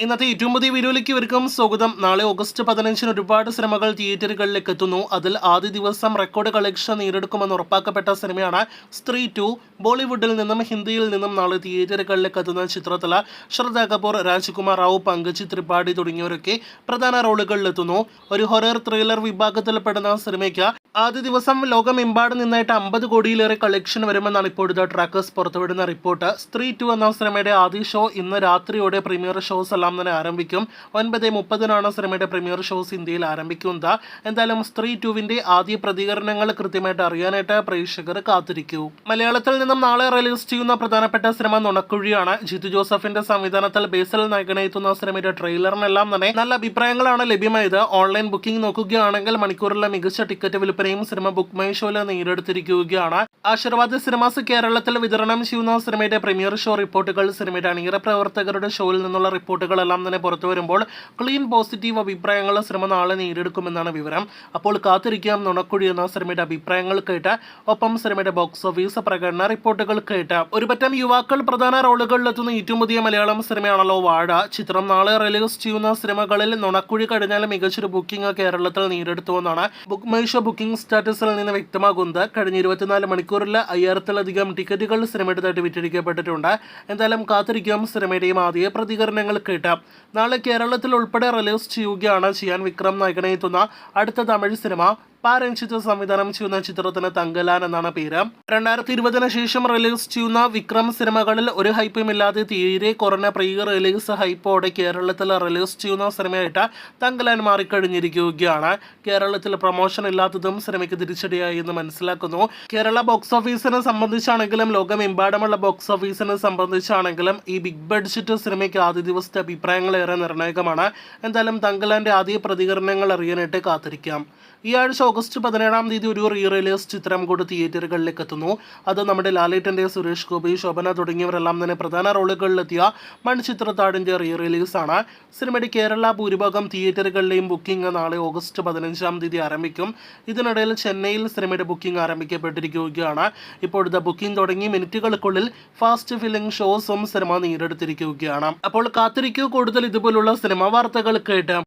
ഇന്നത്തെ ഏറ്റവും പുതിയ വീഡിയോയിലേക്ക് ഇവർക്കും സ്വാഗതം. നാളെ ഓഗസ്റ്റ് 15 ഒരുപാട് സിനിമകൾ തിയേറ്ററുകളിലേക്ക് എത്തുന്നു. അതിൽ ആദ്യ ദിവസം റെക്കോർഡ് കളക്ഷൻ നേടിയെടുക്കുമെന്ന് ഉറപ്പാക്കപ്പെട്ട സിനിമയാണ് സ്ത്രീ 2. ബോളിവുഡിൽ നിന്നും ഹിന്ദിയിൽ നിന്നും നാളെ തിയേറ്ററുകളിലേക്ക് എത്തുന്ന ചിത്രത്തിൽ ശ്രദ്ധ കപൂർ, രാജ്കുമാർ റാവു, പങ്കജ് ത്രിപാഠി തുടങ്ങിയവരൊക്കെ പ്രധാന റോളുകളിലെത്തുന്നു. ഒരു ഹൊറർ ത്രില്ലർ വിഭാഗത്തിൽപ്പെടുന്ന സിനിമയ്ക്ക് ആദ്യ ദിവസം ലോകമെമ്പാടും നിന്നായിട്ട് 50 കോടിയിലേറെ കളക്ഷൻ വരുമെന്നാണ് ഇപ്പോഴത്തെ ട്രാക്കേഴ്സ് പുറത്തുവിടുന്ന റിപ്പോർട്ട്. സ്ത്രീ 2 എന്ന സിനിമയുടെ ആദ്യ ഷോ ഇന്ന് രാത്രിയോടെ പ്രീമിയർ ഷോസ് എല്ലാം തന്നെ ആരംഭിക്കും. 9:30 സിനിമയുടെ പ്രീമിയർ ഷോസ് ഇന്ത്യയിൽ ആരംഭിക്കുന്നത്. എന്തായാലും സ്ത്രീ 2വിന്റെ ആദ്യ പ്രതികരണങ്ങൾ കൃത്യമായിട്ട് അറിയാനായിട്ട് പ്രേക്ഷകർ കാത്തിരിക്കൂ. മലയാളത്തിൽ നിന്നും നാളെ റിലീസ് ചെയ്യുന്ന പ്രധാനപ്പെട്ട സിനിമ നുണക്കുഴിയാണ്. ജിത്തു ജോസഫിന്റെ സംവിധാനത്തിൽ ബേസിൽ നായകനെത്തുന്ന സിനിമയുടെ ട്രെയിലറിനെല്ലാം തന്നെ നല്ല അഭിപ്രായങ്ങളാണ് ലഭ്യമായത്. ഓൺലൈൻ ബുക്കിംഗ് നോക്കുകയാണെങ്കിൽ മണിക്കൂറിലെ മികച്ച ടിക്കറ്റ് വിൽപ്പനയും സിനിമ ബുക്ക് മൈ ഷോയിൽ നേടിയെടുത്തിരിക്കുകയാണ്. ആശീർവാദ് സിനിമാസ് കേരളത്തിൽ വിതരണം ചെയ്യുന്ന സിനിമയുടെ പ്രീമിയർ ഷോ റിപ്പോർട്ടുകൾ, സിനിമയുടെ അണിയറ പ്രവർത്തകരുടെ ഷോയിൽ നിന്നുള്ള റിപ്പോർട്ടുകളെല്ലാം തന്നെ പുറത്തു വരുമ്പോൾ ക്ലീൻ പോസിറ്റീവ് അഭിപ്രായങ്ങൾ സിനിമ നാളെ നേടിയെടുക്കുമെന്നാണ് വിവരം. അപ്പോൾ കാത്തിരിക്കാം നുണക്കുഴി എന്ന സിനിമയുടെ അഭിപ്രായങ്ങൾ കേട്ട്, ഒപ്പം സിനിമയുടെ ബോക്സ് ഓഫീസ് പ്രകടന റിപ്പോർട്ടുകൾ കേട്ട്. ഒരുപറ്റം യുവാക്കൾ പ്രധാന റോളുകളിലെത്തുന്ന ഏറ്റവും പുതിയ മലയാളം സിനിമയാണല്ലോ വാഴ. ചിത്രം നാളെ റിലീസ് ചെയ്യുന്ന സിനിമകളിൽ നുണക്കുഴി കഴിഞ്ഞാൽ മികച്ചൊരു ബുക്കിംഗ് കേരളത്തിൽ നേടിയെടുത്തുവെന്നാണ് ബുക്ക് മൈ ഷോ ബുക്കിംഗ് സ്റ്റാറ്റസിൽ നിന്ന് വ്യക്തമാകുന്നത്. കഴിഞ്ഞ 24 മണിക്കൂറിൽ 5000-ലധികം ടിക്കറ്റുകൾ സിനിമയുടേതായിട്ട് വിറ്റഴിക്കപ്പെട്ടിട്ടുണ്ട്. എന്തായാലും കാത്തിരിക്കാം സിനിമയുടെയും ആദ്യ പ്രതികരണങ്ങൾ കേട്ട്. നാളെ കേരളത്തിൽ ഉൾപ്പെടെ റിലീസ് ചെയ്യുകയാണ് ചെയ്യാൻ വിക്രം നായകനെത്തുന്ന അടുത്ത തമിഴ് സിനിമ. പാരഞ്ജിത്ത് സംവിധാനം ചെയ്യുന്ന ചിത്രത്തിന് തങ്കലാൻ എന്നാണ് പേര്. 2020 ശേഷം റിലീസ് ചെയ്യുന്ന വിക്രം സിനിമകളിൽ ഒരു ഹൈപ്പും ഇല്ലാതെ തീരെ കുറഞ്ഞ പ്രീ റിലീസ് ഹൈപ്പോടെ കേരളത്തിൽ റിലീസ് ചെയ്യുന്ന സിനിമയായിട്ട് തങ്കലാൻ മാറിക്കഴിഞ്ഞിരിക്കുകയാണ്. കേരളത്തിൽ പ്രൊമോഷൻ ഇല്ലാത്തതും സിനിമയ്ക്ക് തിരിച്ചടിയായി എന്ന് മനസ്സിലാക്കുന്നു. കേരള ബോക്സ് ഓഫീസിനെ സംബന്ധിച്ചാണെങ്കിലും ലോകമെമ്പാടുമുള്ള ബോക്സ് ഓഫീസിനെ സംബന്ധിച്ചാണെങ്കിലും ഈ ബിഗ് ബഡ്ജറ്റ് സിനിമയ്ക്ക് ആദ്യ ദിവസത്തെ അഭിപ്രായങ്ങൾ ഏറെ നിർണായകമാണ്. എന്തായാലും തങ്കലാന്റെ ആദ്യ പ്രതികരണങ്ങൾ അറിയാനായിട്ട് കാത്തിരിക്കാം. ഈ ആഴ്ച ഓഗസ്റ്റ് 17 ഒരു റീ റിലീസ് ചിത്രം കൂടി തിയേറ്ററുകളിലേക്ക് എത്തുന്നു. അത് നമ്മുടെ ലാലേട്ടൻ്റെ, സുരേഷ് ഗോപി, ശോഭന തുടങ്ങിയവരെല്ലാം തന്നെ പ്രധാന റോളുകളിലെത്തിയ മൺചിത്രത്താഴിൻ്റെ റീ റിലീസാണ്. സിനിമയുടെ കേരള ഭൂരിഭാഗം തിയേറ്ററുകളിലെയും ബുക്കിംഗ് നാളെ ഓഗസ്റ്റ് 15 ആരംഭിക്കും. ഇതിനിടയിൽ ചെന്നൈയിൽ സിനിമയുടെ ബുക്കിംഗ് ആരംഭിക്കപ്പെട്ടിരിക്കുകയാണ്. ഇപ്പോഴത്തെ ബുക്കിംഗ് തുടങ്ങി മിനിറ്റുകൾക്കുള്ളിൽ ഫാസ്റ്റ് ഫില്ലിംഗ് ഷോസും സിനിമ നേടിയെടുത്തിരിക്കുകയാണ്. അപ്പോൾ കാത്തിരിക്കൂ കൂടുതൽ ഇതുപോലുള്ള സിനിമാ വാർത്തകൾ കേട്ട്.